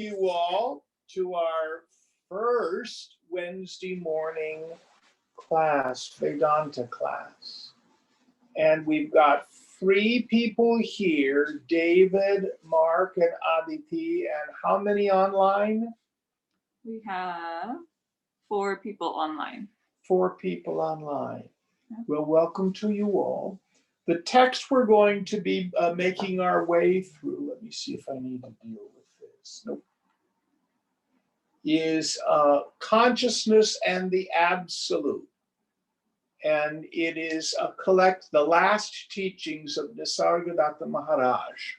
You all to our first Wednesday morning class, Vedanta class. And we've got three people here, David, Mark, and Aditi. And how many online? We have 4 people online. 4 people online. Well, welcome to you all. The text we're going to be making our way through, let me see if I need to deal with this. Nope. Is consciousness and the absolute. And it is the last teachings of Nisargadatta Maharaj.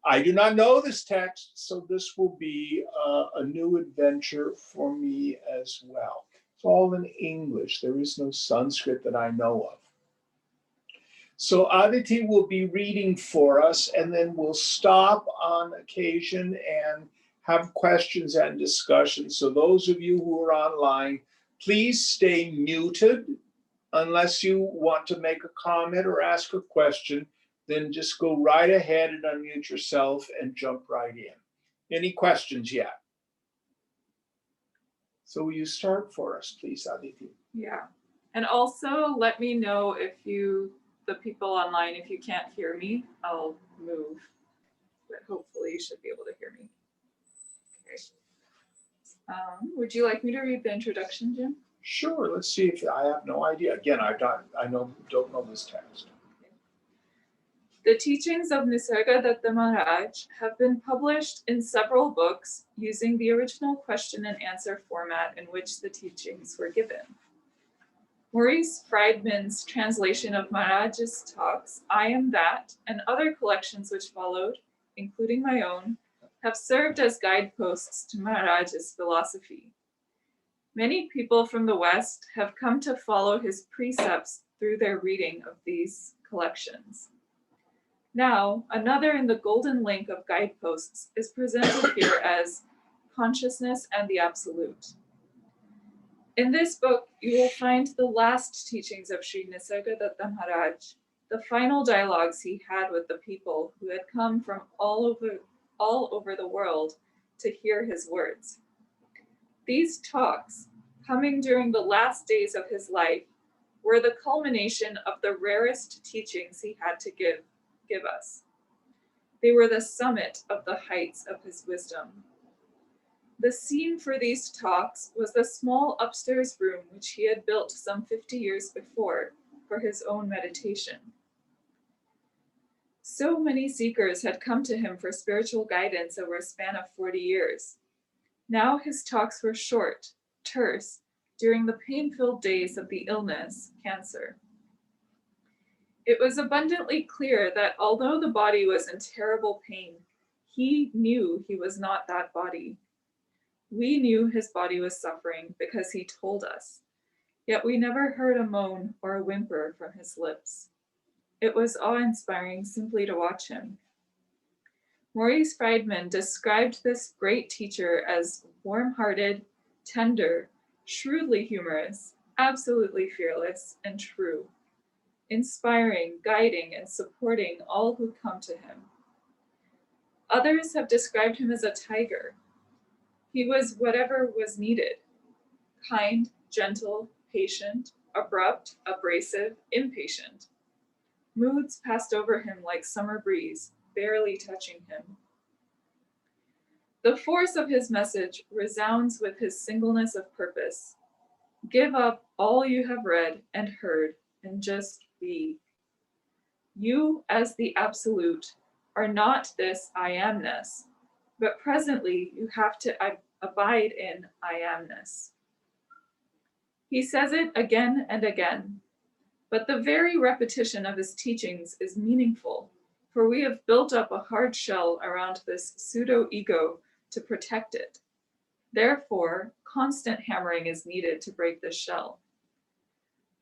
I do not know this text, so this will be a new adventure for me as well. It's all in English. There is no Sanskrit that I know of. So Aditi will be reading for us, and then we'll stop on occasion and have questions and discussions. So those of you who are online, please stay muted unless you want to make a comment or ask a question. Then just go right ahead and unmute yourself and jump right in. Any questions yet? So will you start for us, please, Aditi? Yeah. And also let me know if the people online, if you can't hear me, I'll move. But hopefully you should be able to hear me. Okay. Would you like me to read the introduction, Jim? Sure. Let's see if I have no idea. Again, don't know this text. The teachings of Nisargadatta Maharaj have been published in several books using the original question and answer format in which the teachings were given. Maurice Friedman's translation of Maharaj's talks, I Am That, and other collections which followed, including my own, have served as guideposts to Maharaj's philosophy. Many people from the West have come to follow his precepts through their reading of these collections. Now, another in the golden link of guideposts is presented here as Consciousness and the Absolute. In this book, you will find the last teachings of Sri Nisargadatta Maharaj, the final dialogues he had with the people who had come from all over the world to hear his words. These talks, coming during the last days of his life, were the culmination of the rarest teachings he had to give us. They were the summit of the heights of his wisdom. The scene for these talks was the small upstairs room which he had built some 50 years before for his own meditation. So many seekers had come to him for spiritual guidance over a span of 40 years. Now his talks were short, terse, during the pain-filled days of the illness, cancer. It was abundantly clear that although the body was in terrible pain, he knew he was not that body. We knew his body was suffering because he told us, yet we never heard a moan or a whimper from his lips. It was awe-inspiring simply to watch him. Maurice Friedman described this great teacher as warm-hearted, tender, shrewdly humorous, absolutely fearless, and true, inspiring, guiding, and supporting all who come to him. Others have described him as a tiger. He was whatever was needed: kind, gentle, patient, abrupt, abrasive, impatient. Moods passed over him like summer breeze, barely touching him. The force of his message resounds with his singleness of purpose. Give up all you have read and heard and just be. You, as the Absolute, are not this I amness, but presently you have to abide in I amness. He says it again and again, but the very repetition of his teachings is meaningful, for we have built up a hard shell around this pseudo-ego to protect it. Therefore, constant hammering is needed to break the shell.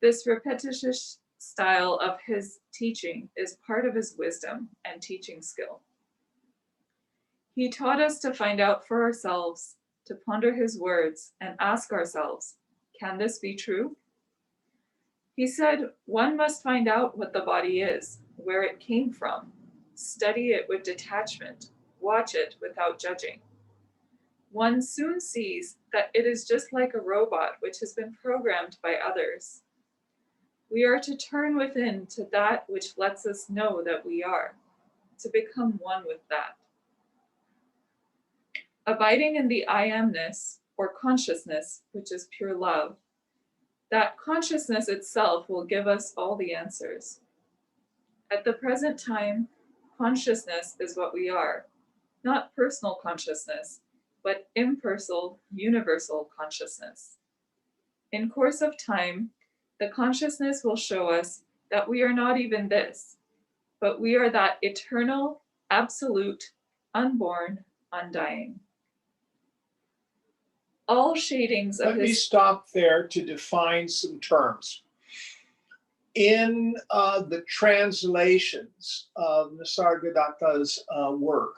This repetitious style of his teaching is part of his wisdom and teaching skill. He taught us to find out for ourselves, to ponder his words and ask ourselves, can this be true? He said, one must find out what the body is, where it came from, study it with detachment, watch it without judging. one soon sees that it is just like a robot which has been programmed by others. We are to turn within to that which lets us know that we are, to become one with that. Abiding in the I amness, or consciousness, which is pure love, that consciousness itself will give us all the answers. At the present time, consciousness is what we are, not personal consciousness, but impersonal, universal consciousness. In course of time, the consciousness will show us that we are not even this, but we are that eternal, absolute, unborn, undying. All shadings of Let me his... stop there to define some terms. In the translations of Nisargadatta's work,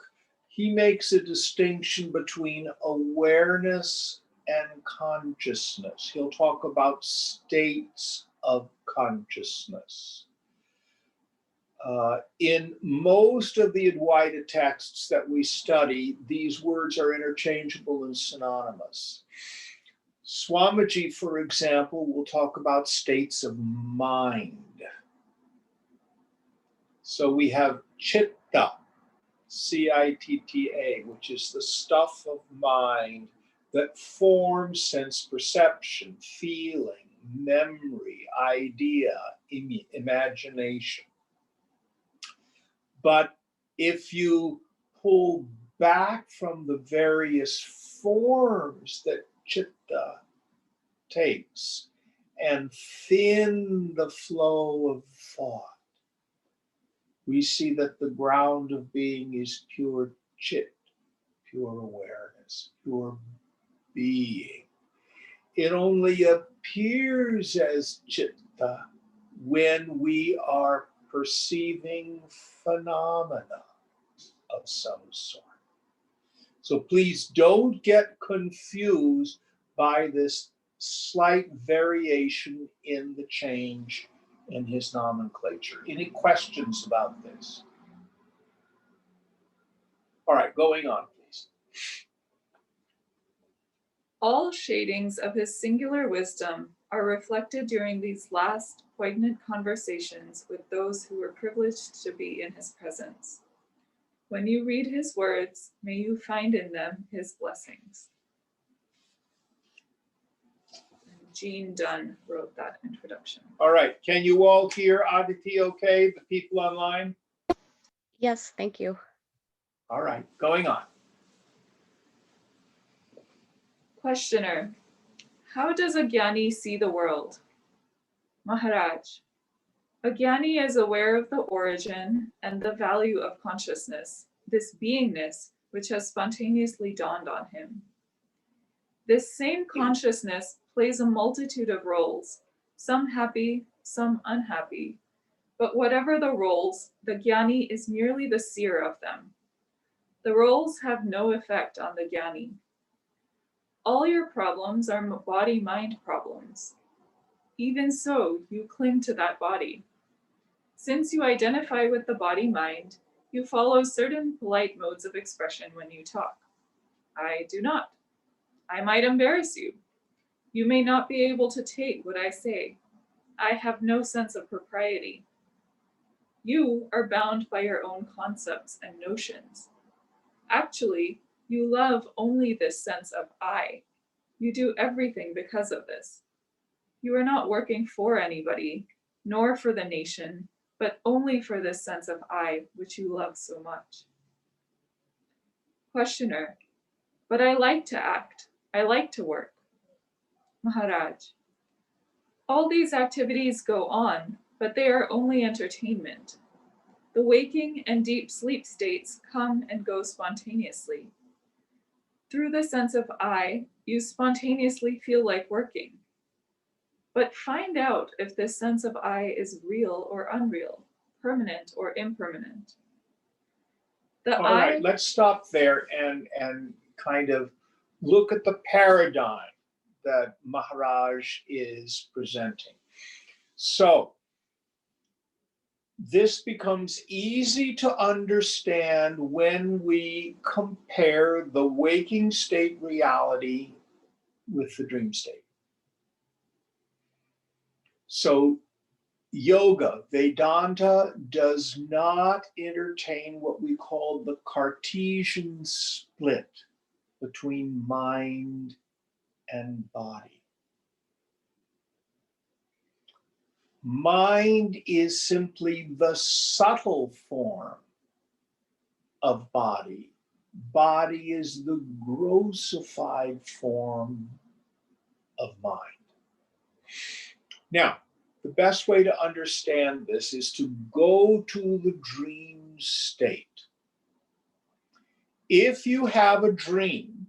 he makes a distinction between awareness and consciousness. He'll talk about states of consciousness. In most of the Advaita texts that we study, these words are interchangeable and synonymous. Swamiji, for example, will talk about states of mind. So we have chitta, C-I-T-T-A, which is the stuff of mind that forms sense perception, feeling, memory, idea, imagination. But if you pull back from the various forms that chitta takes and thin the flow of thought, we see that the ground of being is pure chit, pure awareness, pure being. It only appears as chitta when we are perceiving phenomena of some sort. So please don't get confused by this slight variation in the change in his nomenclature. Any questions about this? All right, going on, please. All shadings of his singular wisdom are reflected during these last poignant conversations with those who were privileged to be in his presence. When you read his words, may you find in them his blessings. Jean Dunn wrote that introduction. All right, can you all hear Aditi okay, the people online? Yes, thank you. All right, going on. Questioner, how does a Jnani see the world? Maharaj, a Jnani is aware of the origin and the value of consciousness, this beingness which has spontaneously dawned on him. This same consciousness plays a multitude of roles, some happy, some unhappy. But whatever the roles, the Jnani is merely the seer of them. The roles have no effect on the Jnani. All your problems are body-mind problems. Even so, you cling to that body. Since you identify with the body-mind, you follow certain polite modes of expression when you talk. I do not. I might embarrass you. You may not be able to take what I say. I have no sense of propriety. You are bound by your own concepts and notions. Actually, you love only this sense of I. You do everything because of this. You are not working for anybody, nor for the nation, but only for this sense of I, which you love so much. Questioner, but I like to act. I like to work. Maharaj, all these activities go on, but they are only entertainment. The waking and deep sleep states come and go spontaneously. Through the sense of I, you spontaneously feel like working. But find out if this sense of I is real or unreal, permanent or impermanent. All right, let's stop there and kind of look at the paradigm that Maharaj is presenting. So this becomes easy to understand when we compare the waking state reality with the dream state. So yoga, Vedanta, does not entertain what we call the Cartesian split between mind and body. Mind is simply the subtle form of body. Body is the grossified form of mind. Now, the best way to understand this is to go to the dream state. If you have a dream,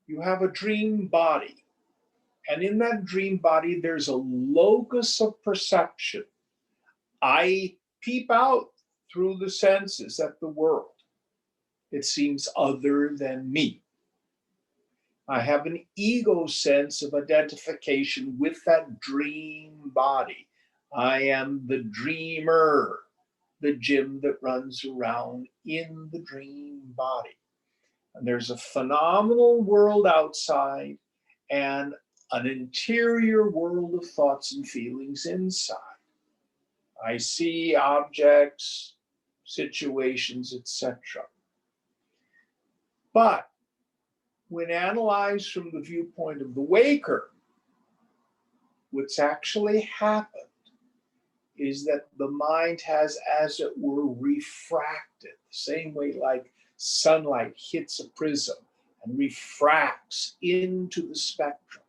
you have a dream body. And in that dream body, there's a locus of perception. I peep out through the senses at the world. It seems other than me. I have an ego sense of identification with that dream body. I am the dreamer, the Jim that runs around in the dream body. And there's a phenomenal world outside and an interior world of thoughts and feelings inside. I see objects, situations, etc. But when analyzed from the viewpoint of the waker, what's actually happened is that the mind has, as it were, refracted, the same way like sunlight hits a prism and refracts into the spectrum.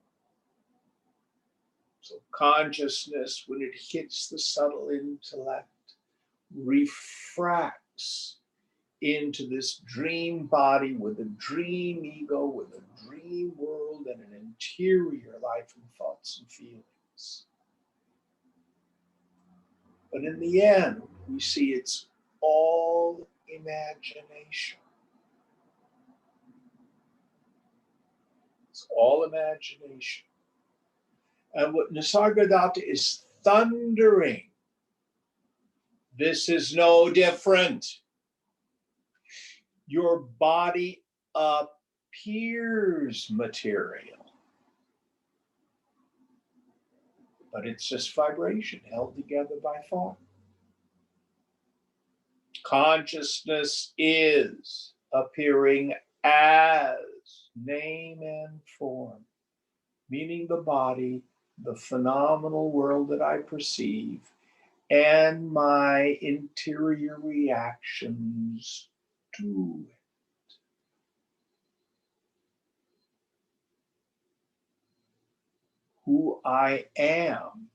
So consciousness, when it hits the subtle intellect, refracts into this dream body with a dream ego, with a dream world, and an interior life and thoughts and feelings. But in the end, we see it's all imagination. It's all imagination. And what Nisargadatta is thundering, this is no different. Your body appears material, but it's just vibration held together by thought. Consciousness is appearing as name and form, meaning the body, the phenomenal world that I perceive, and my interior reactions to it. Who I am,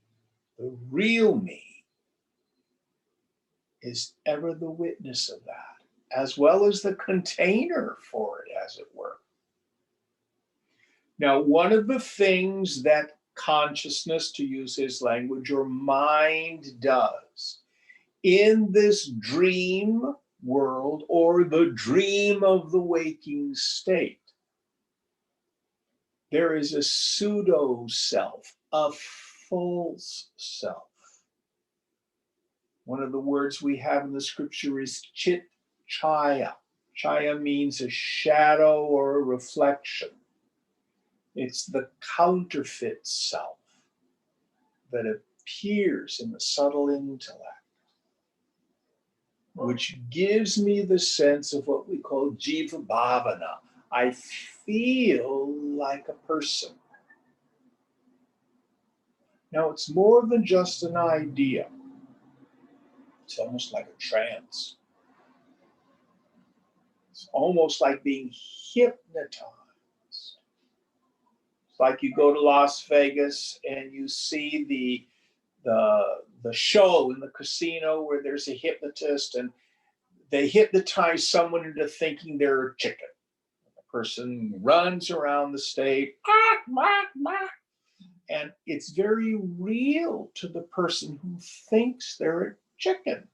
the real me, is ever the witness of that, as well as the container for it, as it were. Now, one of the things that consciousness, to use his language, or mind does in this dream world, or the dream of the waking state, there is a pseudo self, a false self. One of the words we have in the scripture is chit chaya. Chaya means a shadow or a reflection. It's the counterfeit self that appears in the subtle intellect, which gives me the sense of what we call jiva bhavana. I feel like a person. Now, it's more than just an idea. It's almost like a trance. It's almost like being hypnotized. It's like you go to Las Vegas and you see the show in the casino where there's a hypnotist and they hypnotize someone into thinking they're a chicken. The person runs around the stage, and it's very real to the person who thinks they're a chicken.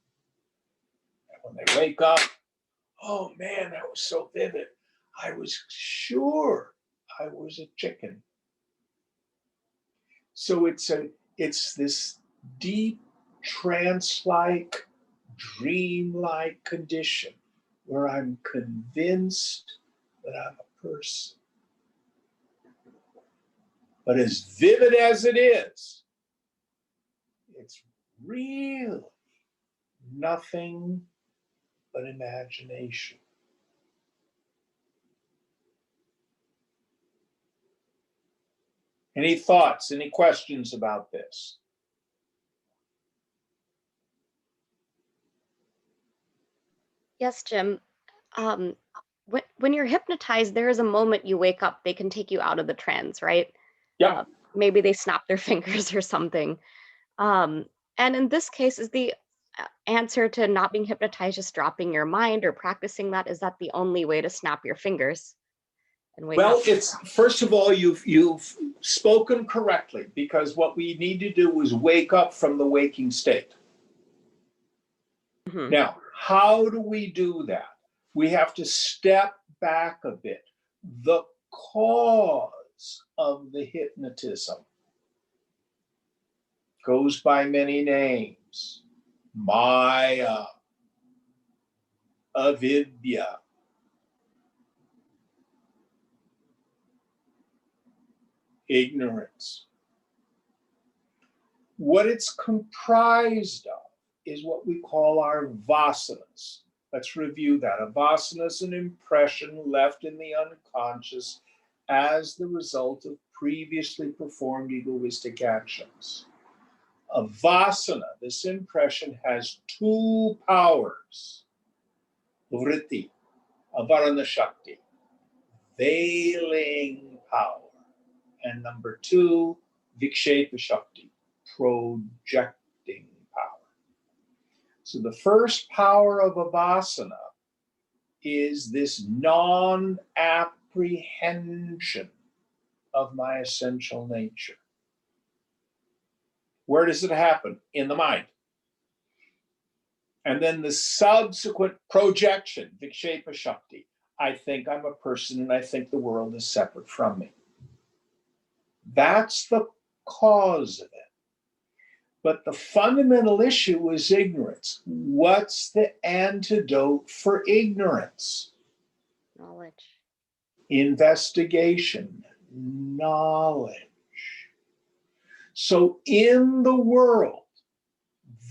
And when they wake up, oh man, that was so vivid. I was sure I was a chicken. So it's this deep trance-like, dream-like condition where I'm convinced that I'm a person. But as vivid as it is, it's really nothing but imagination. Any thoughts, any questions about this? Yes, Jim. Um, when you're hypnotized, there is a moment you wake up, they can take you out of the trance, right? Yeah. Maybe they snap their fingers or something. Um, and in this case, is the answer to not being hypnotized just dropping your mind or practicing that? Is that the only way to snap your fingers and wake Well, up? it's first of all, you've spoken correctly, because what we need to do is wake up from the waking state. Mhm. Now, how do we do that? We have to step back a bit. The cause of the hypnotism goes by many names: Maya, avidya, ignorance. What it's comprised of is what we call our vasanas. Let's review that. A vasana is an impression left in the unconscious as the result of previously performed egoistic actions. A vasana, this impression, has two powers: vritti, avarana shakti, veiling power, and number two, vikshepa shakti, projecting power. So the first power of a vasana is this non-apprehension of my essential nature. Where does it happen? In the mind. And then the subsequent projection, vikshepa shakti. I think I'm a person and I think the world is separate from me. That's the cause of it. But the fundamental issue is ignorance. What's the antidote for ignorance? Knowledge. Investigation, knowledge. So in the world,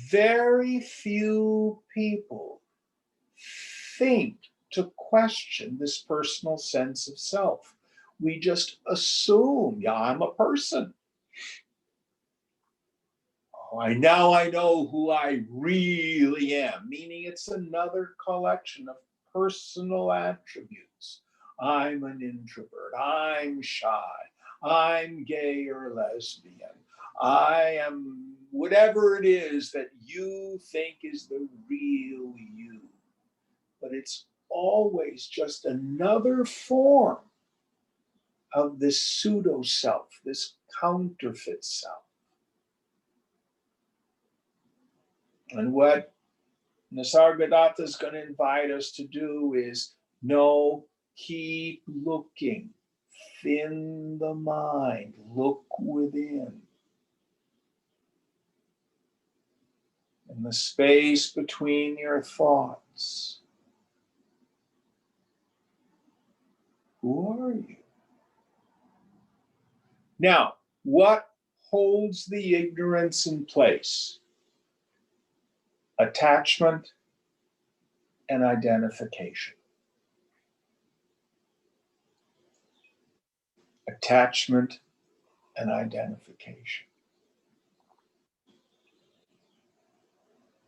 very few people think to question this personal sense of self. We just assume, yeah, I'm a person. Oh, I know who I really am, meaning it's another collection of personal attributes. I'm an introvert, I'm shy, I'm gay or lesbian, I am whatever it is that you think is the real you. But it's always just another form of this pseudo self, this counterfeit self. And what Nisargadatta is going to invite us to do is no, keep looking, thin the mind, look within. In the space between your thoughts. Who are you? Now, what holds the ignorance in place? Attachment and identification. Attachment and identification.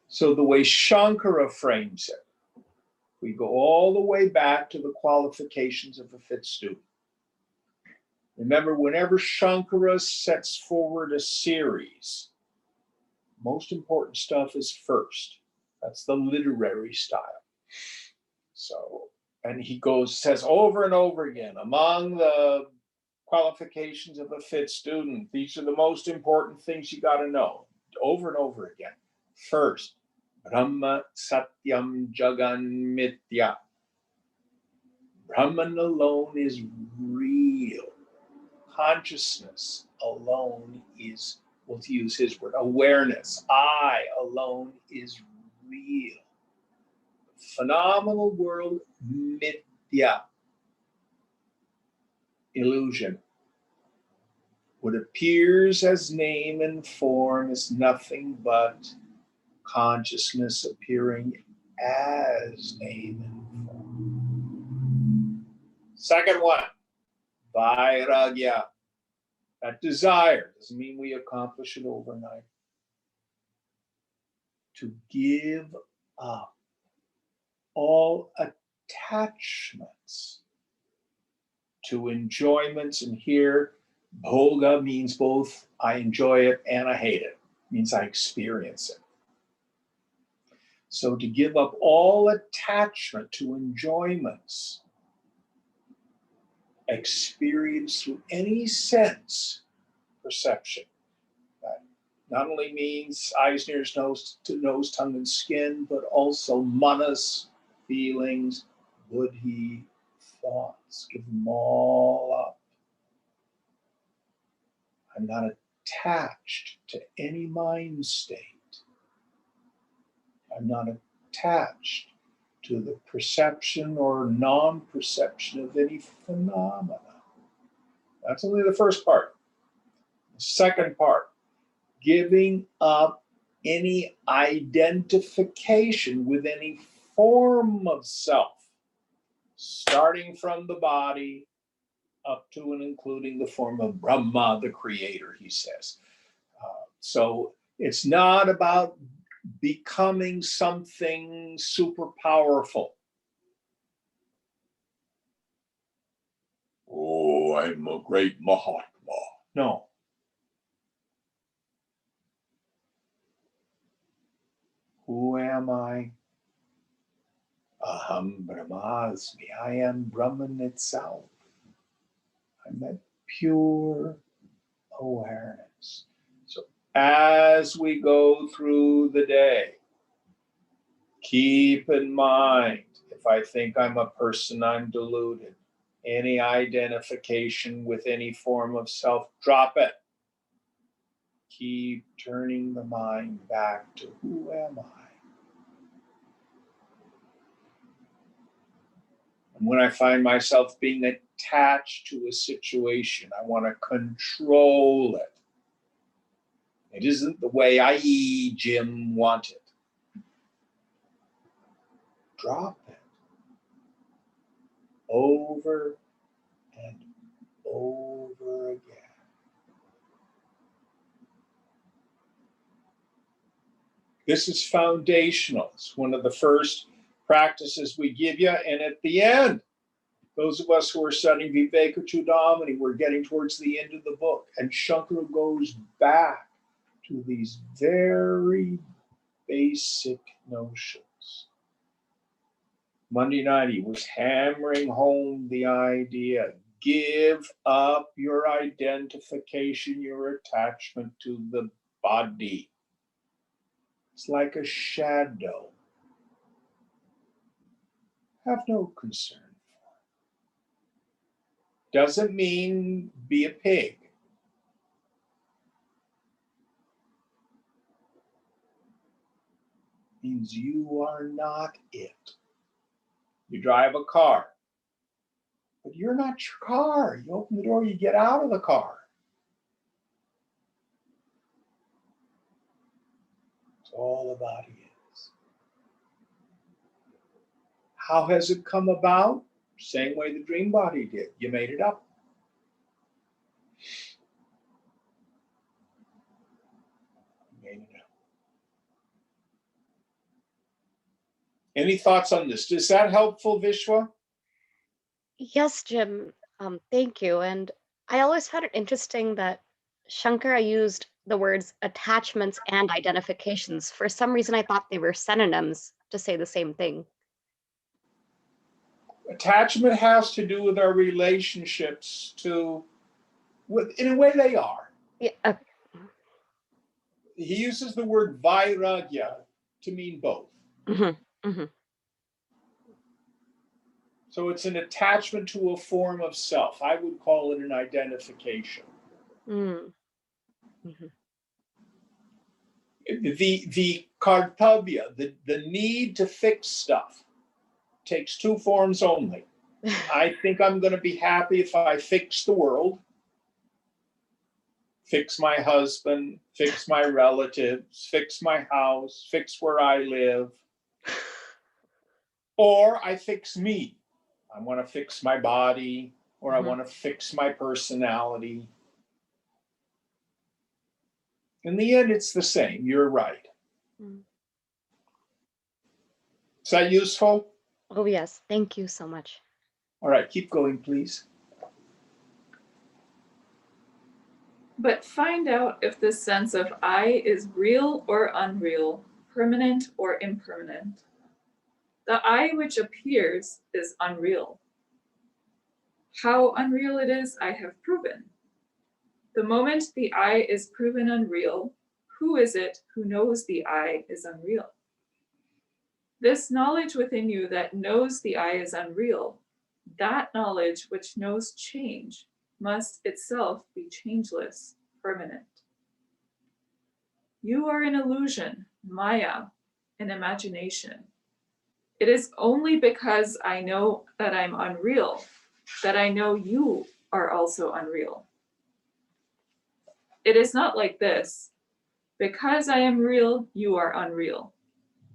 So the way Shankara frames it, we go all the way back to the qualifications of a fit student. Remember, whenever Shankara sets forward a series, most important stuff is first. That's the literary style. So, and he says over and over again, among the qualifications of a fit student, these are the most important things you got to know, over and over again. First, Brahma Satyam Jagan Mithya. Brahman alone is real. Consciousness alone is We'll use his word, awareness. I alone is real. Phenomenal world, mithya, illusion. What appears as name and form is nothing but consciousness appearing as name and form. Second one, vairagya. That desire doesn't mean we accomplish it overnight. To give up all attachments to enjoyments. And here, bhoga means both I enjoy it and I hate it. It means I experience it. So to give up all attachment to enjoyments experienced through any sense perception. That not only means eyes, ears, nose, tongue, and skin, but also manas, feelings, buddhi, thoughts. Give them all up. I'm not attached to any mind state. I'm not attached to the perception or non-perception of any phenomena. That's only the first part. The second part, giving up any identification with any form of self, starting from the body up to and including the form of Brahma, the creator, he says. So it's not about becoming something super powerful. Oh, I'm a great Mahatma. No. Who am I? Aham Brahmasmi. I am Brahman itself. I'm that pure awareness. So as we go through the day, keep in mind, if I think I'm a person, I'm deluded. Any identification with any form of self, drop it. Keep turning the mind back to who am I? And when I find myself being attached to a situation, I want to control it. It isn't the way I.e. Jim wanted. Drop it. Over and over again. This is foundational. It's one of the first practices we give you. And at the end, those of us who are studying Vivekachudamani, we're getting towards the end of the book. And Shankara goes back to these very basic notions. Monday night, he was hammering home the idea, give up your identification, your attachment to the body. It's like a shadow. Have no concern for it. Doesn't mean be a pig. Means you are not it. You drive a car, but you're not your car. You open the door, you get out of the car. It's all the body is. How has it come about? Same way the dream body did. You made it up. You made it up. Any thoughts on this? Is that helpful, Vishwa? Yes, Jim. Thank you. And I always found it interesting that Shankara used the words attachments and identifications. For some reason, I thought they were synonyms to say the same thing. Attachment has to do with our relationships to, in a way they are. Yeah. He uses the word vairagya to mean both. Mm-hmm, mm-hmm. So it's an attachment to a form of self. I would call it an identification. Mm-hmm. the kartavya, the need to fix stuff, takes two forms only. I think I'm going to be happy if I fix the world, fix my husband, fix my relatives, fix my house, fix where I live, or I fix me. I want to fix my body, or I want to fix my personality. In the end, it's the same. You're right. Mm. Is that useful? Oh, yes. Thank you so much. All right, keep going, please. But find out if this sense of I is real or unreal, permanent or impermanent. The I which appears is unreal. How unreal it is, I have proven. The moment the I is proven unreal, who is it who knows the I is unreal? This knowledge within you that knows the I is unreal, that knowledge which knows change, must itself be changeless, permanent. You are an illusion, Maya, an imagination. It is only because I know that I'm unreal that I know you are also unreal. It is not like this. Because I am real, you are unreal.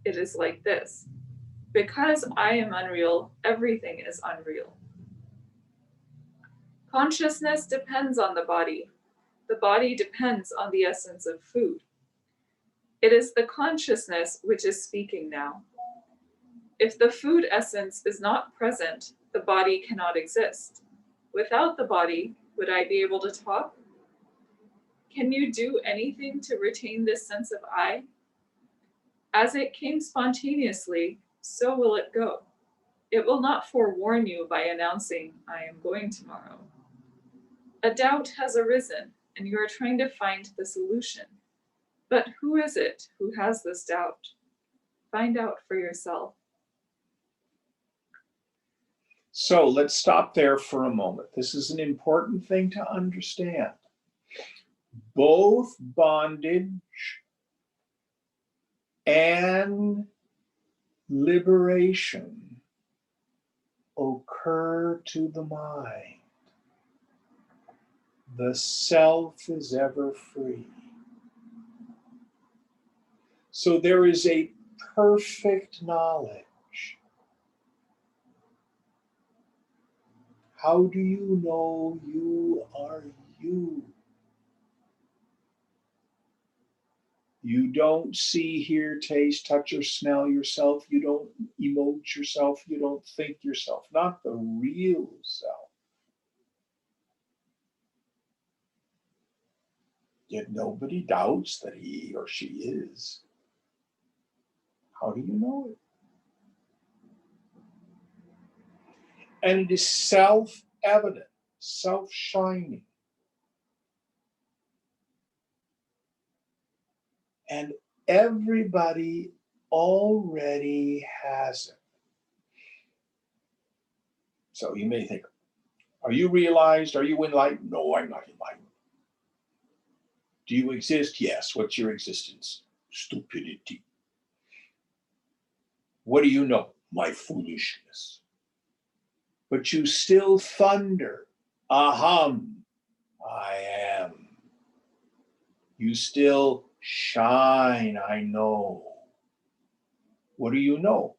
It is like this. Because I am unreal, everything is unreal. Consciousness depends on the body. The body depends on the essence of food. It is the consciousness which is speaking now. If the food essence is not present, the body cannot exist. Without the body, would I be able to talk? Can you do anything to retain this sense of I? As it came spontaneously, so will it go. It will not forewarn you by announcing, I am going tomorrow. A doubt has arisen, and you are trying to find the solution. But who is it who has this doubt? Find out for yourself. So let's stop there for a moment. This is an important thing to understand. Both bondage and liberation occur to the mind. The self is ever free. So there is a perfect knowledge. How do you know you are you? You don't see, hear, taste, touch, or smell yourself. You don't emote yourself. You don't think yourself. Not the real self. Yet nobody doubts that he or she is. How do you know it? And it is self-evident, self-shining. And everybody already has it. So you may think, are you realized? Are you enlightened? No, I'm not enlightened. Do you exist? Yes. What's your existence? Stupidity. What do you know? My foolishness. But you still thunder, aham, I am. You still shine, I know. What do you know?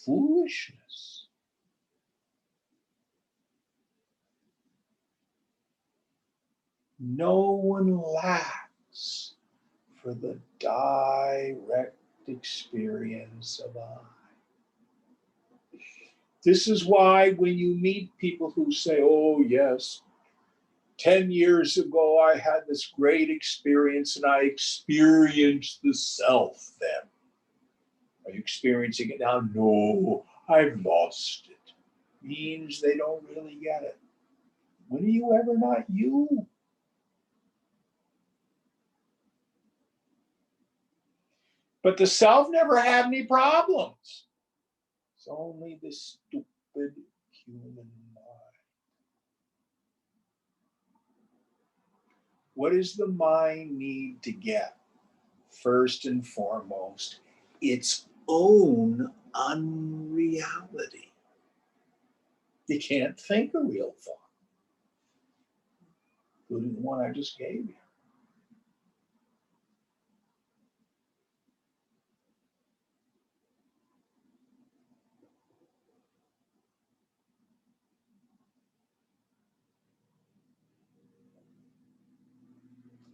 Foolishness. No one lacks for the direct experience of I. This is why when you meet people who say, oh, yes, 10 years ago I had this great experience and I experienced the self then. Are you experiencing it now? No, I've lost it. Means they don't really get it. When are you ever not you? But the self never had any problems. It's only this stupid human mind. What does the mind need to get? first and foremost, its own unreality. You can't think a real thought, including the one I just gave you.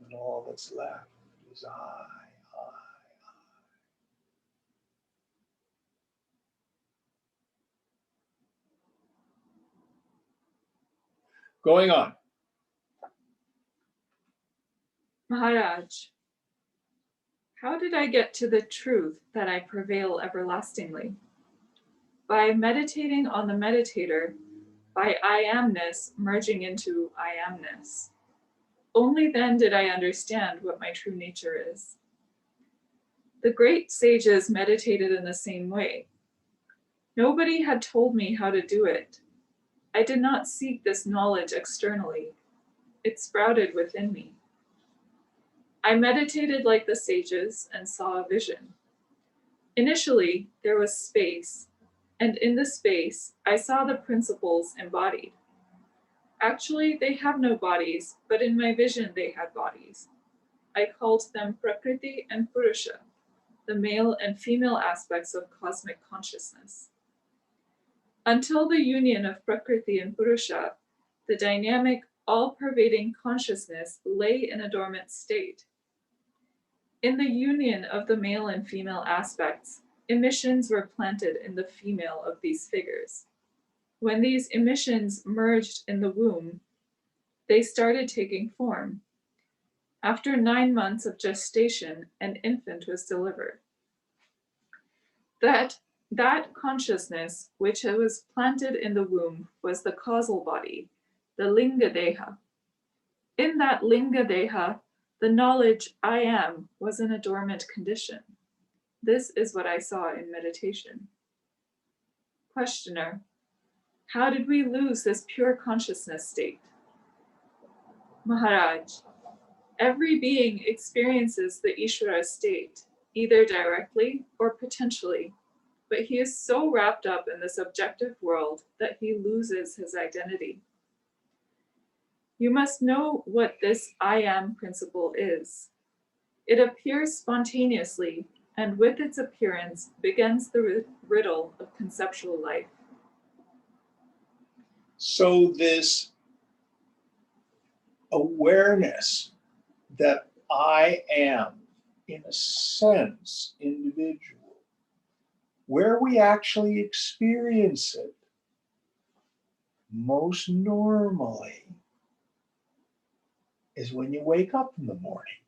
And all that's left is I. Going on. Maharaj, how did I get to the truth that I prevail everlastingly? By meditating on the meditator, by I amness merging into I amness. Only then did I understand what my true nature is. The great sages meditated in the same way. Nobody had told me how to do it. I did not seek this knowledge externally. It sprouted within me. I meditated like the sages and saw a vision. Initially, there was space, and in the space, I saw the principles embodied. Actually, they have no bodies, but in my vision, they had bodies. I called them Prakriti and Purusha, the male and female aspects of cosmic consciousness. Until the union of Prakriti and Purusha, the dynamic, all-pervading consciousness lay in a dormant state. In the union of the male and female aspects, emissions were planted in the female of these figures. When these emissions merged in the womb, they started taking form. After 9 months of gestation, an infant was delivered. That consciousness which was planted in the womb was the causal body, the Linga Deha. In that Linga Deha, the knowledge I am was in a dormant condition. This is what I saw in meditation. Questioner, how did we lose this pure consciousness state? Maharaj, every being experiences the Ishvara state, either directly or potentially, but he is so wrapped up in this objective world that he loses his identity. You must know what this I am principle is. It appears spontaneously, and with its appearance begins the riddle of conceptual life. So this awareness that I am, in a sense, individual, where we actually experience it most normally is when you wake up in the morning.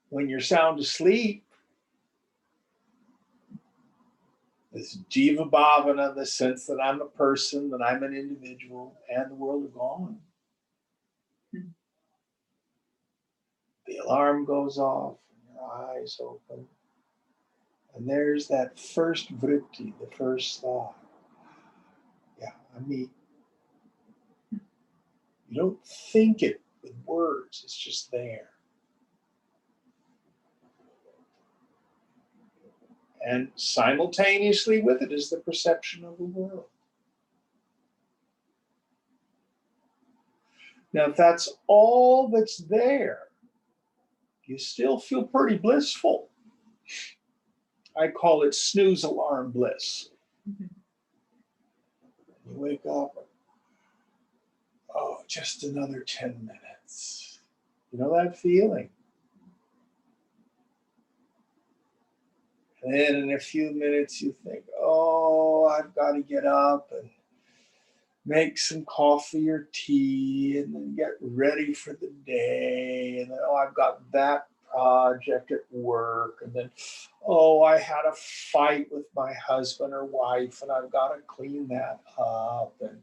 When you're sound asleep, this jiva bhavana, the sense that I'm a person, that I'm an individual, and the world are gone. The alarm goes off, and your eyes open, and there's that first vritti, the first thought. Yeah, I'm me. You don't think it with words, it's just there. And simultaneously with it is the perception of the world. Now, if that's all that's there, you still feel pretty blissful. I call it snooze alarm bliss. Mm-hmm. You wake up, oh, just another 10 minutes. You know that feeling? And then in a few minutes you think, oh, I've got to get up and make some coffee or tea and then get ready for the day. And then, oh, I've got that project at work. And then, oh, I had a fight with my husband or wife and I've got to clean that up. And,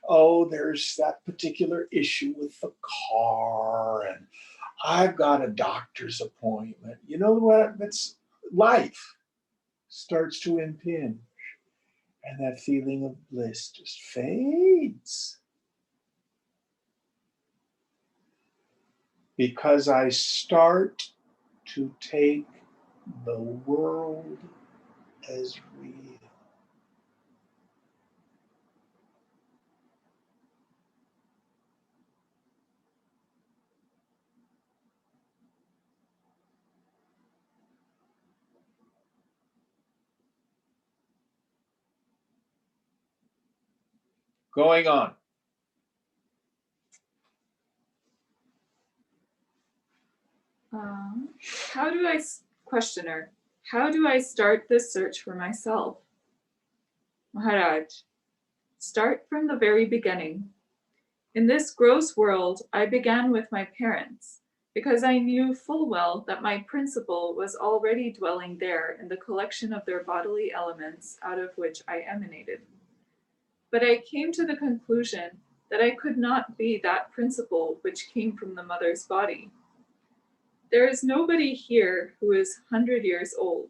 oh, there's that particular issue with the car. And I've got a doctor's appointment. You know what? That's life starts to impinge. And that feeling of bliss just fades. because I start to take the world as real. Going on. How do I, questioner, how do I start this search for myself? Maharaj, start from the very beginning. In this gross world, I began with my parents, because I knew full well that my principle was already dwelling there in the collection of their bodily elements out of which I emanated. But I came to the conclusion that I could not be that principle which came from the mother's body. There is nobody here who is 100 years old.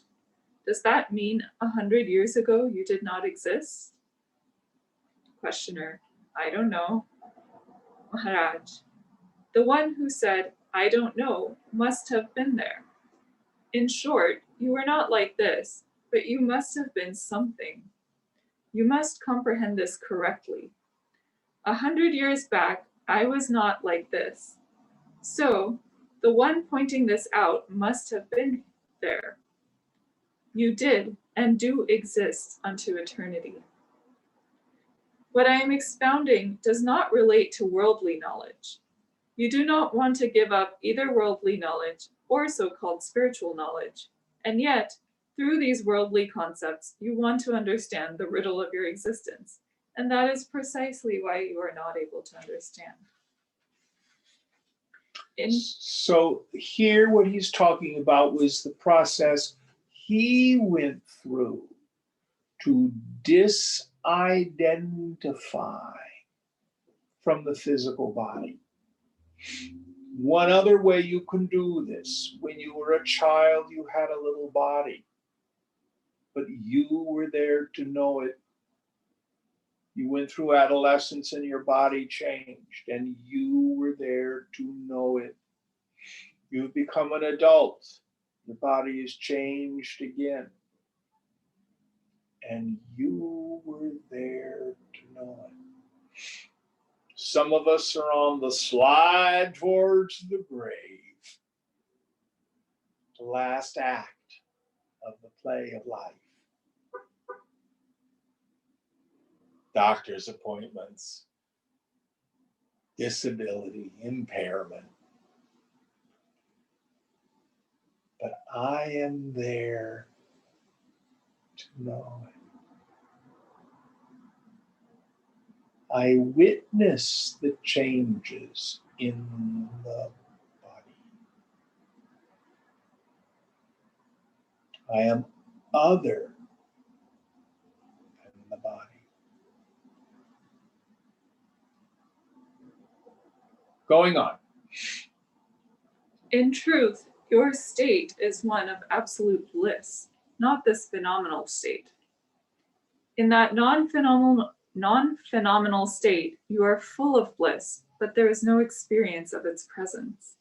Does that mean 100 years ago you did not exist? Questioner, I don't know. Maharaj, the one who said, I don't know, must have been there. In short, you were not like this, but you must have been something. You must comprehend this correctly. 100 years back, I was not like this. So, the one pointing this out must have been there. You did and do exist unto eternity. What I am expounding does not relate to worldly knowledge. You do not want to give up either worldly knowledge or so-called spiritual knowledge, and yet, through these worldly concepts, you want to understand the riddle of your existence, and that is precisely why you are not able to understand. So here what he's talking about was the process he went through to disidentify from the physical body. One other way you can do this, when you were a child, you had a little body, but you were there to know it. You went through adolescence and your body changed, and you were there to know it. You've become an adult. Your body is changed again. And you were there to know it. Some of us are on the slide towards the grave, the last act of the play of life. Doctor's appointments, disability, impairment. But I am there to know it. I witness the changes in the body. I am other than the body. Going on. In truth, your state is one of absolute bliss, not this phenomenal state. In that non-phenomenal state, you are full of bliss, but there is no experience of its presence.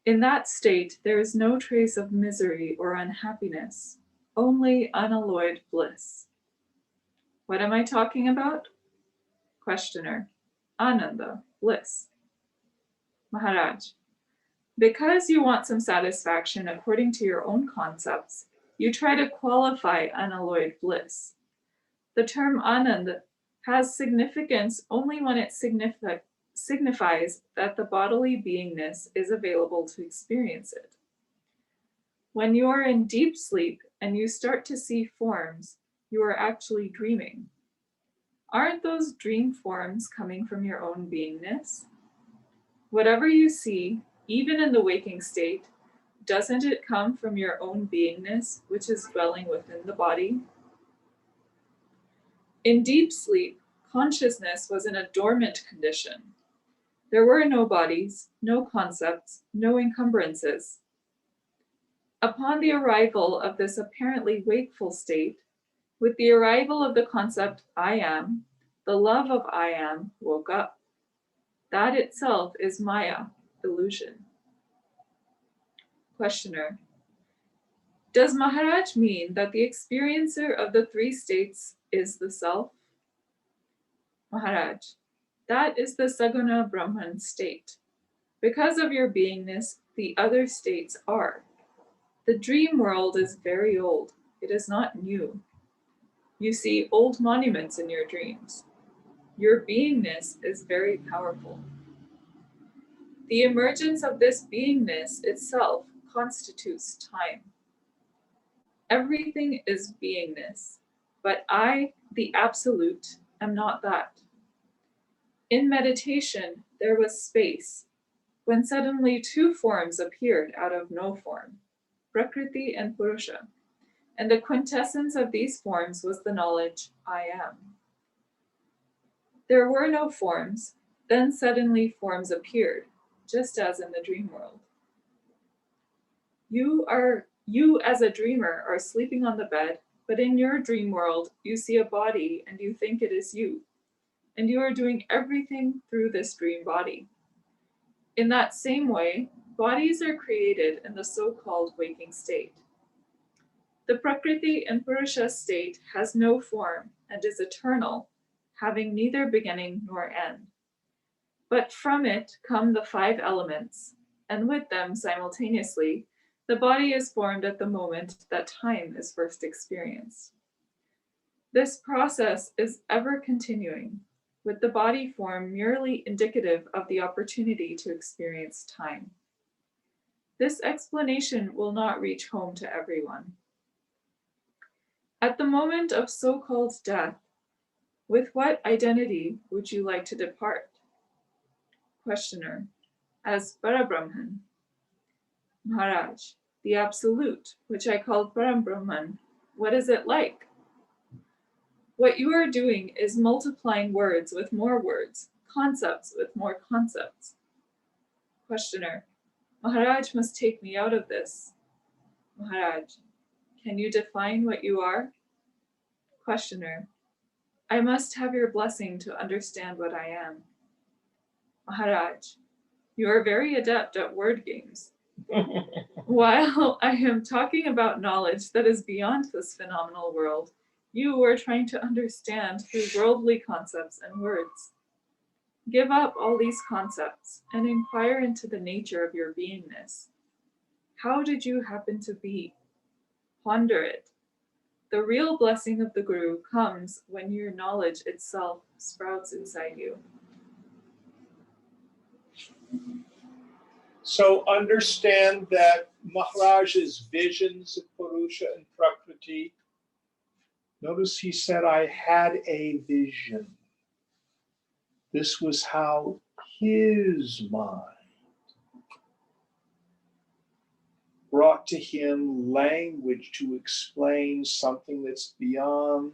In that state, there is no trace of misery or unhappiness, only unalloyed bliss. What am I talking about? Questioner, Ananda, bliss. Maharaj, because you want some satisfaction according to your own concepts, you try to qualify unalloyed bliss. The term Anand has significance only when it signifies that the bodily beingness is available to experience it. When you are in deep sleep and you start to see forms, you are actually dreaming. Aren't those dream forms coming from your own beingness? Whatever you see, even in the waking state, doesn't it come from your own beingness, which is dwelling within the body? In deep sleep, consciousness was in a dormant condition. There were no bodies, no concepts, no encumbrances. Upon the arrival of this apparently wakeful state, with the arrival of the concept I am, the love of I am woke up. That itself is Maya, illusion. Questioner. Does Maharaj mean that the experiencer of the three states is the self? Maharaj. That is the Saguna Brahman state. Because of your beingness, the other states are. The dream world is very old. It is not new. You see old monuments in your dreams. Your beingness is very powerful. The emergence of this beingness itself constitutes time. Everything is beingness, but I, the Absolute, am not that. In meditation, there was space, when suddenly two forms appeared out of no form, Prakriti and Purusha, and the quintessence of these forms was the knowledge, I am. There were no forms, then suddenly forms appeared, just as in the dream world. You as a dreamer are sleeping on the bed, but in your dream world, you see a body and you think it is you, and you are doing everything through this dream body. In that same way, bodies are created in the so-called waking state. The Prakriti and Purusha state has no form and is eternal, having neither beginning nor end. But from it come the five elements, and with them simultaneously, the body is formed at the moment that time is first experienced. This process is ever continuing, with the body form merely indicative of the opportunity to experience time. This explanation will not reach home to everyone. At the moment of so-called death, with what identity would you like to depart? Questioner. As Parabrahman. Maharaj. The Absolute, which I called Parabrahman, what is it like? What you are doing is multiplying words with more words, concepts with more concepts. Questioner. Maharaj must take me out of this. Maharaj. Can you define what you are? Questioner. I must have your blessing to understand what I am. Maharaj. You are very adept at word games. While I am talking about knowledge that is beyond this phenomenal world, you are trying to understand through worldly concepts and words. Give up all these concepts and inquire into the nature of your beingness. How did you happen to be? Ponder it. The real blessing of the Guru comes when your knowledge itself sprouts inside you. So understand that Maharaj's visions of Purusha and Prakriti, notice he said, I had a vision. This was how his mind brought to him language to explain something that's beyond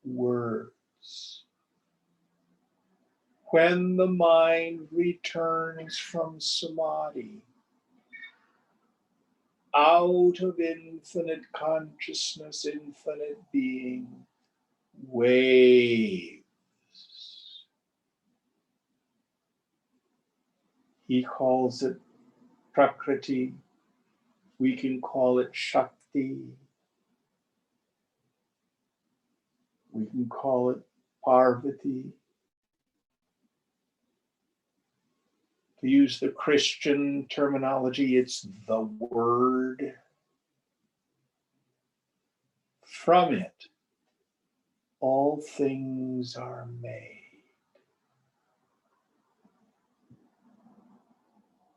words. When the mind returns from samadhi, out of infinite consciousness, infinite being, waves. He calls it Prakriti. We can call it Shakti. We can call it Parvati. To use the Christian terminology, it's the Word. From it, all things are made.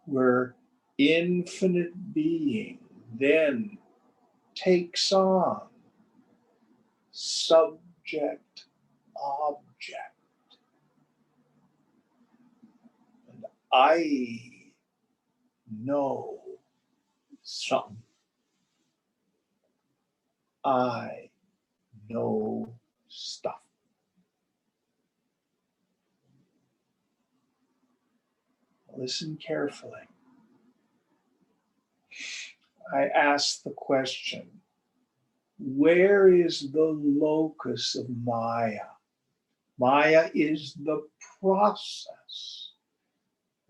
Where infinite being then takes on subject, object. And I know something. I know stuff. Listen carefully. I ask the question, where is the locus of Maya? Maya is the process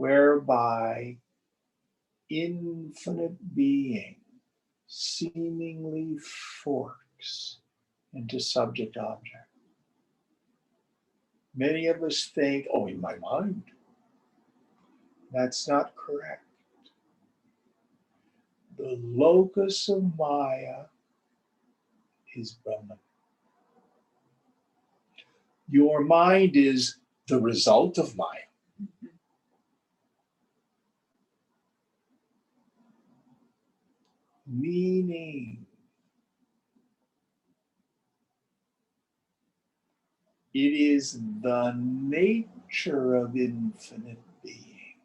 whereby infinite being seemingly forks into subject object. Many of us think, oh, in my mind. That's not correct. The locus of Maya is Brahman. Your mind is the result of Maya. Meaning, it is the nature of infinite being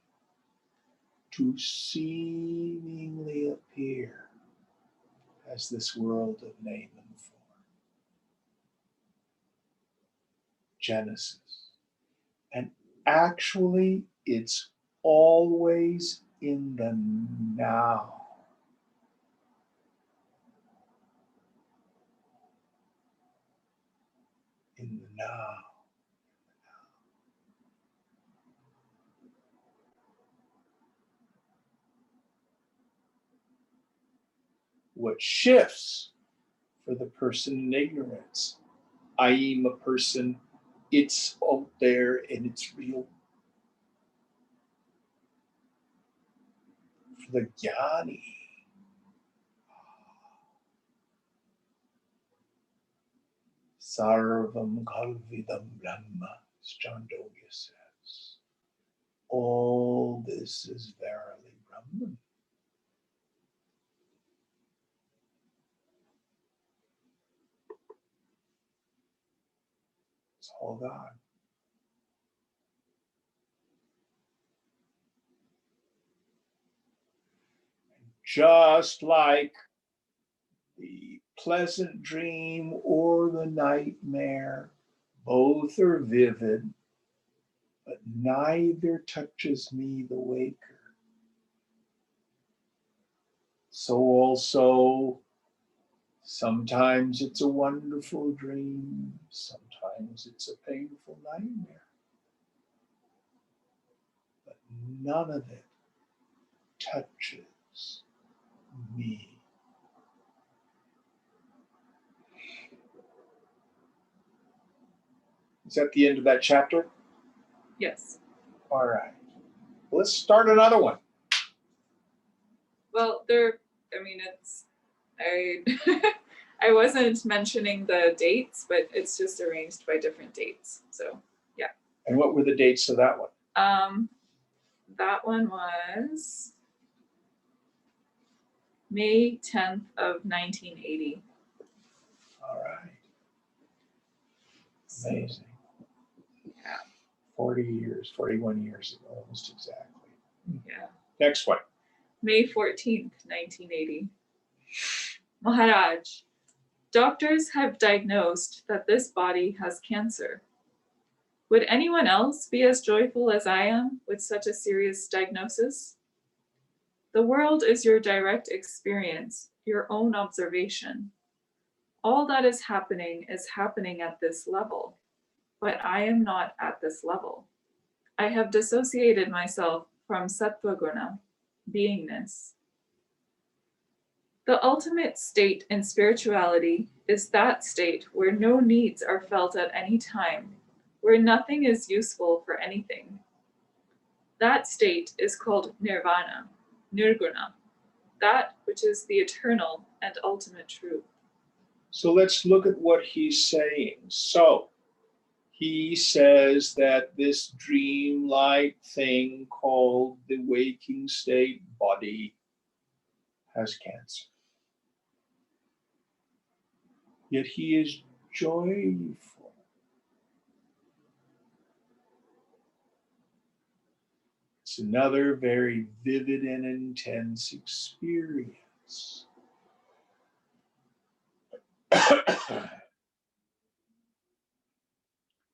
to seemingly appear as this world of name and form. Genesis. And actually, it's always in the now. In the now. What shifts for the person in ignorance? I am a person, it's out there and it's real. For the jnani, Sarvam Kalvidam Brahma, as John Dogya says. All this is verily Brahman. It's all God. Just like the pleasant dream or the nightmare, both are vivid, but neither touches me, the waker. So also, sometimes it's a wonderful dream, sometimes it's a painful nightmare, but none of it touches me. Is that the end of that chapter? Yes. All right. Let's start another one. Well, I I wasn't mentioning the dates, but it's just arranged by different dates. So yeah. And what were the dates of that one? That one was May 10th of 1980. All right. Amazing. Yeah. 40 years, 41 years ago, almost exactly. Yeah. Next one. May 14th, 1980. Maharaj, doctors have diagnosed that this body has cancer. Would anyone else be as joyful as I am with such a serious diagnosis? The world is your direct experience, your own observation. All that is happening at this level, but I am not at this level. I have dissociated myself from Sattva Guna, beingness. The ultimate state in spirituality is that state where no needs are felt at any time, where nothing is useful for anything. That state is called nirvana, nirguna, that which is the eternal and ultimate truth. So let's look at what he's saying. So he says that this dreamlike thing called the waking state body has cancer. Yet he is joyful. It's another very vivid and intense experience.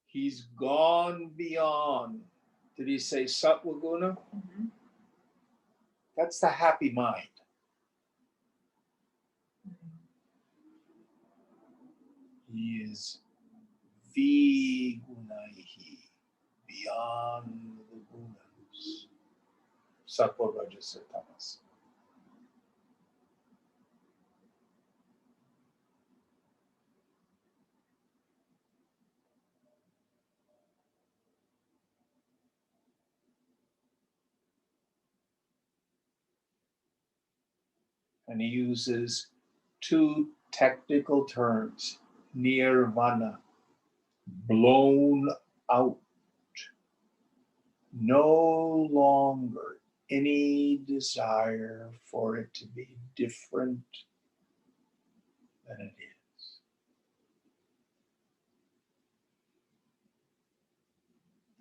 He's gone beyond. Did he say Sattva Guna? Mm-hmm. That's the happy mind. He is Vigunaihi, beyond the gunas. Sattva, Rajas, or Tamas. And he uses two technical terms, nirvana, blown out, no longer any desire for it to be different than it is.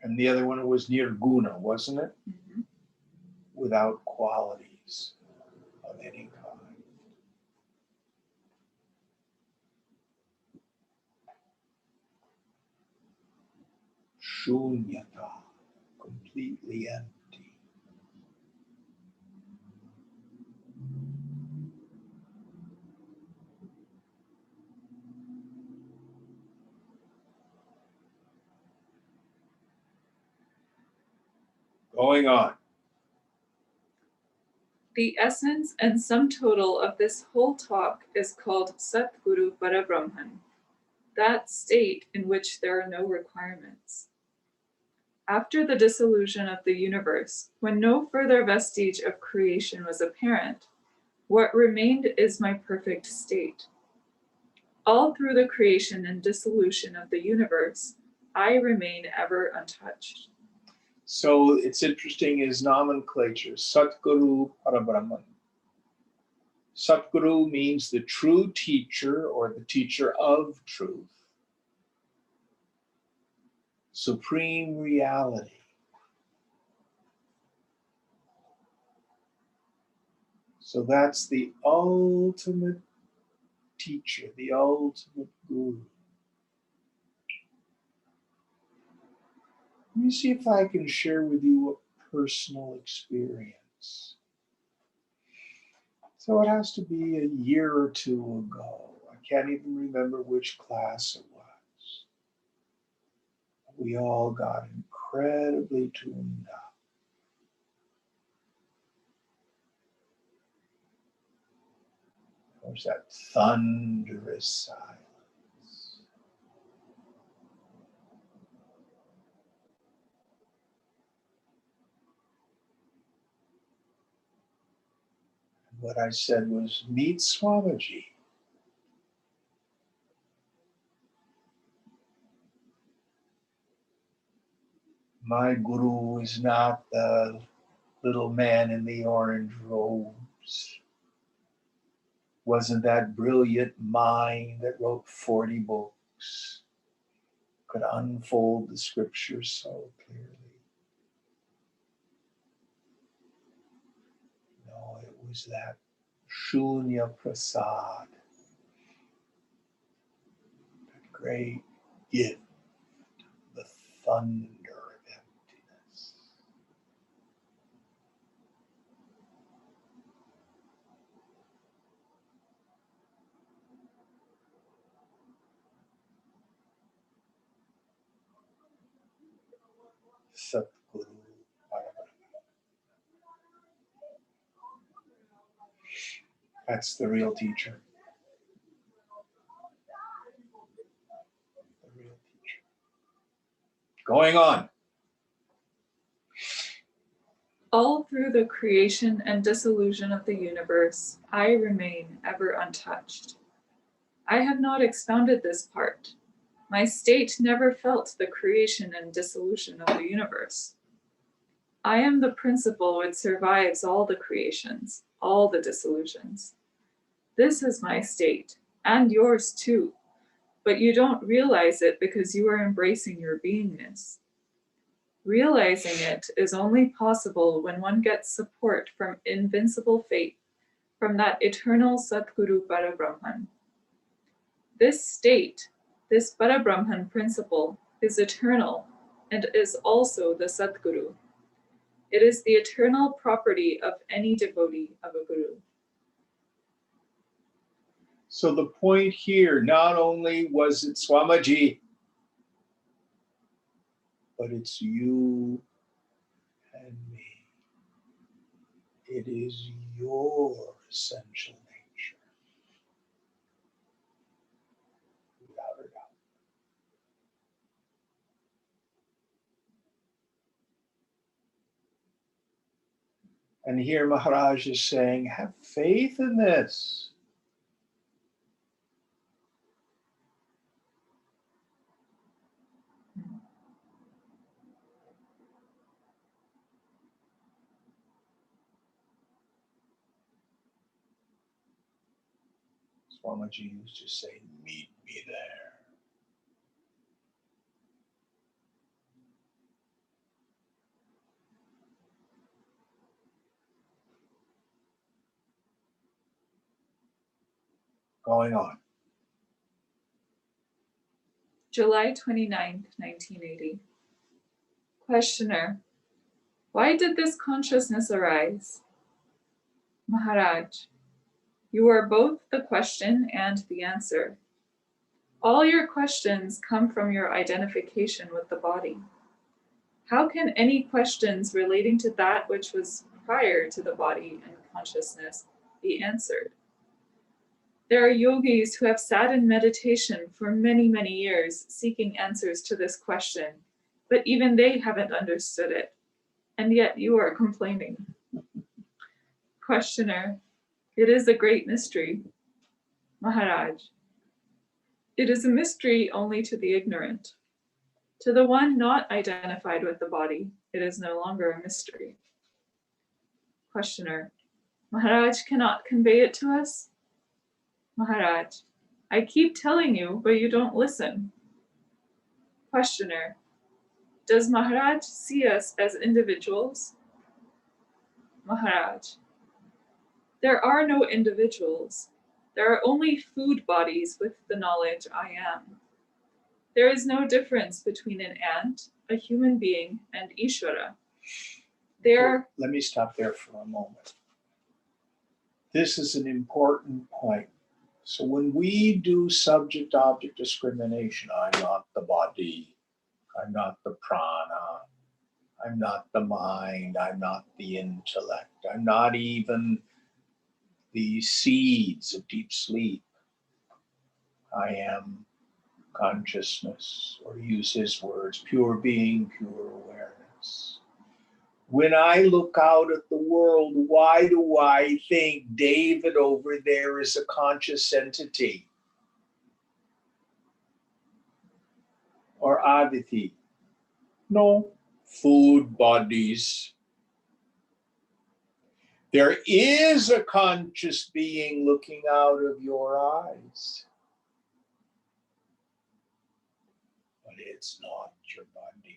And the other one was nirguna, wasn't it? Mhm. Without qualities of any kind. Shunyata, completely empty. Going on. The essence and sum total of this whole talk is called Satguru Parabrahman, that state in which there are no requirements. After the dissolution of the universe, when no further vestige of creation was apparent, what remained is my perfect state. All through the creation and dissolution of the universe, I remain ever untouched. So it's interesting his nomenclature, Satguru Parabrahman. Satguru means the true teacher or the teacher of truth. Supreme reality. So that's the ultimate teacher, the ultimate guru. Let me see if I can share with you a personal experience. So it has to be a year or two ago. I can't even remember which class it was. We all got incredibly tuned up. There was that thunderous silence. And what I said was, meet Swamiji. My guru is not the little man in the orange robes. Wasn't that brilliant mind that wrote 40 books, could unfold the scriptures so clearly. No, it was that Shunya Prasad, that great gift, the thunder of emptiness. Satguru Parabrahma. That's the real teacher. The real teacher. Going on. All through the creation and dissolution of the universe, I remain ever untouched. I have not expounded this part. My state never felt the creation and dissolution of the universe. I am the principle which survives all the creations, all the dissolutions. This is my state, and yours too, but you don't realize it because you are embracing your beingness. Realizing it is only possible when one gets support from invincible faith, from that eternal Satguru Parabrahman. This state, this Parabrahman principle, is eternal and is also the Satguru. It is the eternal property of any devotee of a guru. So the point here, not only was it Swamiji, but it's you and me. It is your essential nature, without a doubt. And here Maharaj is saying, have faith in this. Swamiji used to say, meet me there. Going on. July 29th, 1980. Questioner, why did this consciousness arise? Maharaj, you are both the question and the answer. All your questions come from your identification with the body. How can any questions relating to that which was prior to the body and consciousness be answered? There are yogis who have sat in meditation for many, many years seeking answers to this question, but even they haven't understood it, and yet you are complaining. Questioner, it is a great mystery. Maharaj, it is a mystery only to the ignorant. To the one not identified with the body, it is no longer a mystery. Questioner, Maharaj cannot convey it to us? Maharaj, I keep telling you, but you don't listen. Questioner, does Maharaj see us as individuals? Maharaj, there are no individuals. There are only food bodies with the knowledge I am. There is no difference between an ant, a human being, and Ishvara. Let me stop there for a moment. This is an important point. So when we do subject-object discrimination, I'm not the body, I'm not the prana, I'm not the mind, I'm not the intellect, I'm not even the seeds of deep sleep. I am consciousness, or use his words, pure being, pure awareness. When I look out at the world, why do I think David over there is a conscious entity? Or Aditi? No, food bodies. There is a conscious being looking out of your eyes, but it's not your body.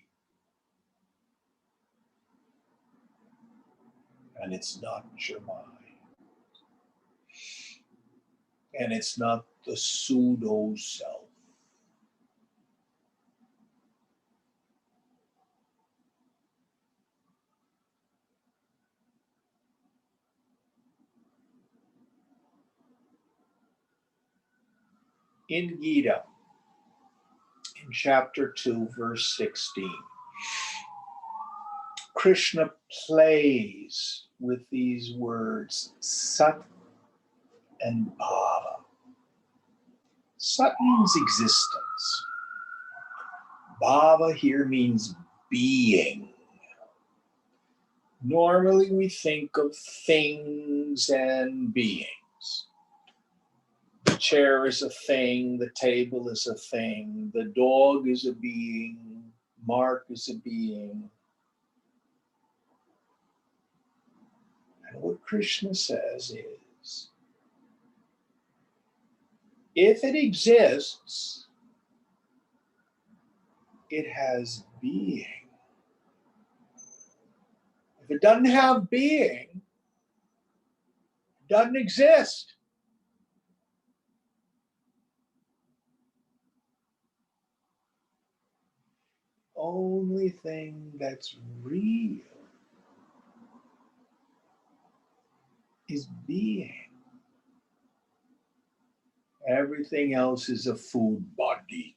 And it's not your mind. And it's not the pseudo self. In Gita, in chapter 2, verse 16, Krishna plays with these words, Sat and Bhava. Sat means existence. Bhava here means being. Normally we think of things and beings. The chair is a thing, the table is a thing, the dog is a being, Mark is a being. And what Krishna says is, if it exists, it has being. If it doesn't have being, it doesn't exist. Only thing that's real is being. Everything else is a food body.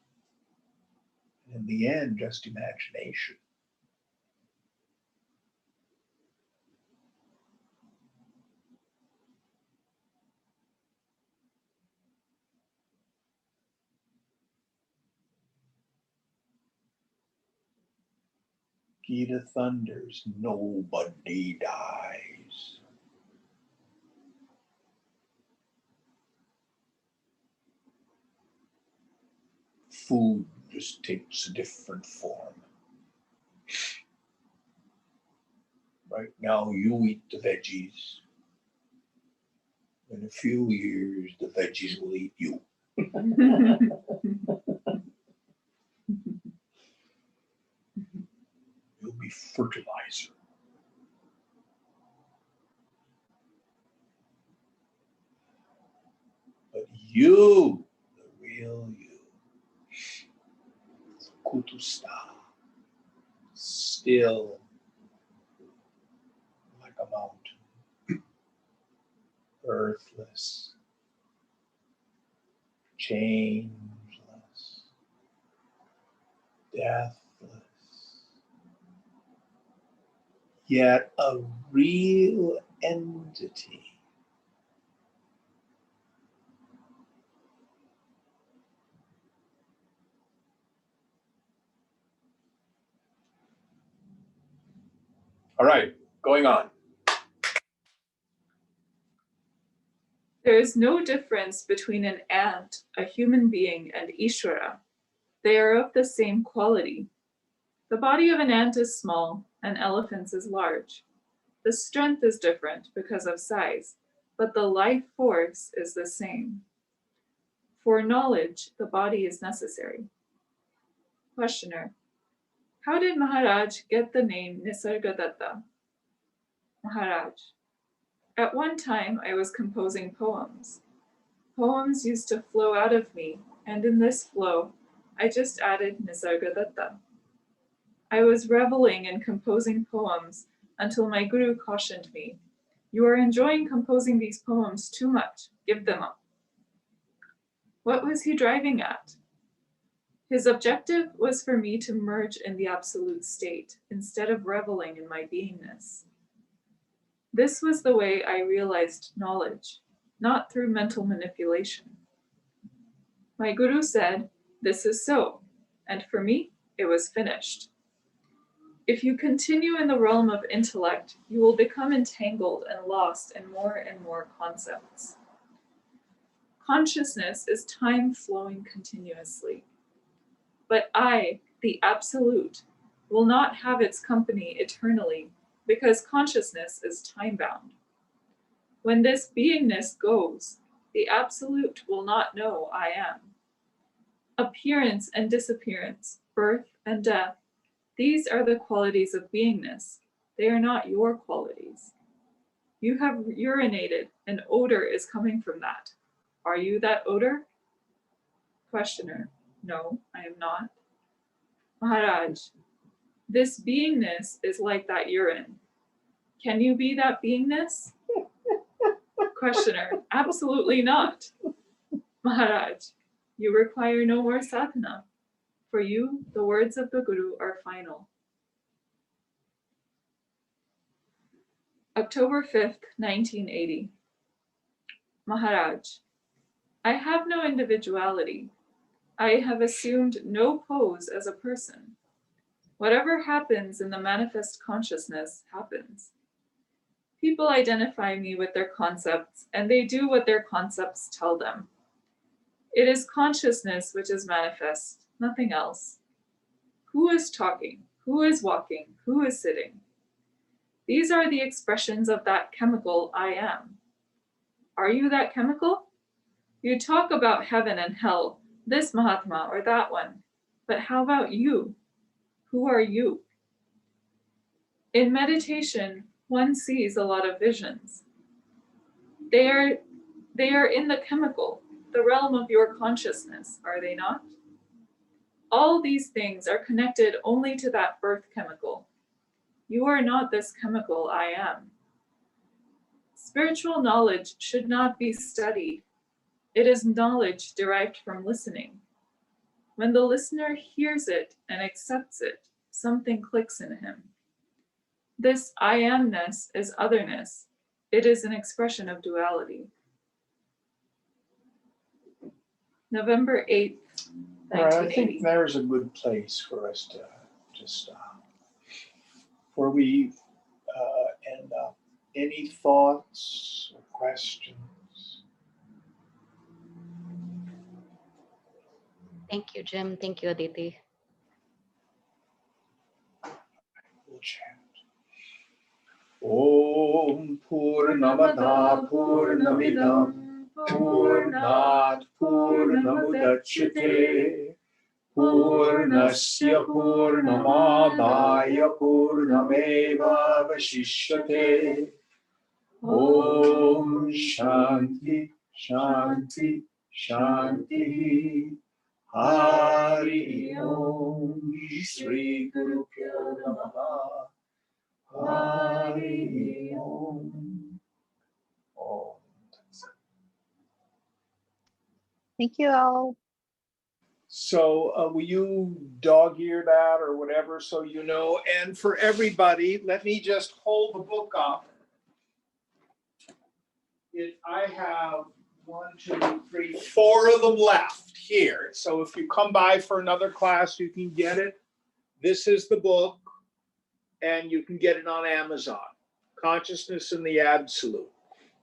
In the end, just imagination. Gita thunders, nobody dies. Food just takes a different form. Right now, you eat the veggies. In a few years, the veggies will eat you. You'll be fertilizer. But you, the real you, Kutusta, still like a mountain, earthless, changeless, deathless, yet a real entity. All right, going on. There is no difference between an ant, a human being, and Ishvara. They are of the same quality. The body of an ant is small, an elephant's is large. The strength is different because of size, but the life force is the same. For knowledge, the body is necessary. Questioner: how did Maharaj get the name Nisargadatta? Maharaj: at one time I was composing poems. Poems used to flow out of me, and in this flow, I just added Nisargadatta. I was reveling in composing poems until my guru cautioned me, "You are enjoying composing these poems too much. Give them up." What was he driving at? His objective was for me to merge in the absolute state instead of reveling in my beingness. This was the way I realized knowledge, not through mental manipulation. My guru said, "This is so," and for me, it was finished. If you continue in the realm of intellect, you will become entangled and lost in more and more concepts. Consciousness is time flowing continuously. But I, the Absolute, will not have its company eternally because consciousness is time-bound. When this beingness goes, the Absolute will not know I am. Appearance and disappearance, birth and death, these are the qualities of beingness. They are not your qualities. You have urinated, and odor is coming from that. Are you that odor? Questioner: no, I am not. Maharaj: this beingness is like that urine. Can you be that beingness? Questioner: absolutely not. Maharaj: you require no more sadhana. For you, the words of the Guru are final. October 5th, 1980. Maharaj: I have no individuality. I have assumed no pose as a person. Whatever happens in the manifest consciousness happens. People identify me with their concepts, and they do what their concepts tell them. It is consciousness which is manifest, nothing else. Who is talking? Who is walking? Who is sitting? These are the expressions of that chemical I am. Are you that chemical? You talk about heaven and hell, this Mahatma or that one, but how about you? Who are you? In meditation, one sees a lot of visions. They are in the chemical, the realm of your consciousness, are they not? All these things are connected only to that birth chemical. You are not this chemical I am. Spiritual knowledge should not be studied. It is knowledge derived from listening. When the listener hears it and accepts it, something clicks in him. This I amness is otherness. It is an expression of duality. November 8th, All right, I 1980. think there's a good place for us to stop. before we end up. Any thoughts or questions? Thank you, Jim. Thank you, Aditi. We'll chant. Om Purnamada Purnamidam Purnat Purnamudachyate Purnasya Purnamadaya Purnameva Vashishyate. Om Shanti Shanti Shanti. Hari Om Shri Guru Pyo Namaha. Hari Om. Om. Thank you all. So will you dog-ear that or whatever so you know? And for everybody, let me just hold the book up. I have 1, 2, 3, 4 of them left here. So if you come by for another class, you can get it. This is the book, and you can get it on Amazon, Consciousness in the Absolute.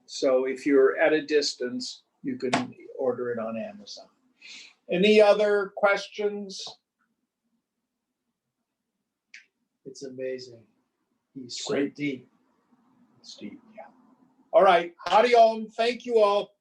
So if you're at a distance, you can order it on Amazon. Any other questions? It's amazing. He's so Great. deep. Steve, yeah. All right, Hari Om. Thank you all.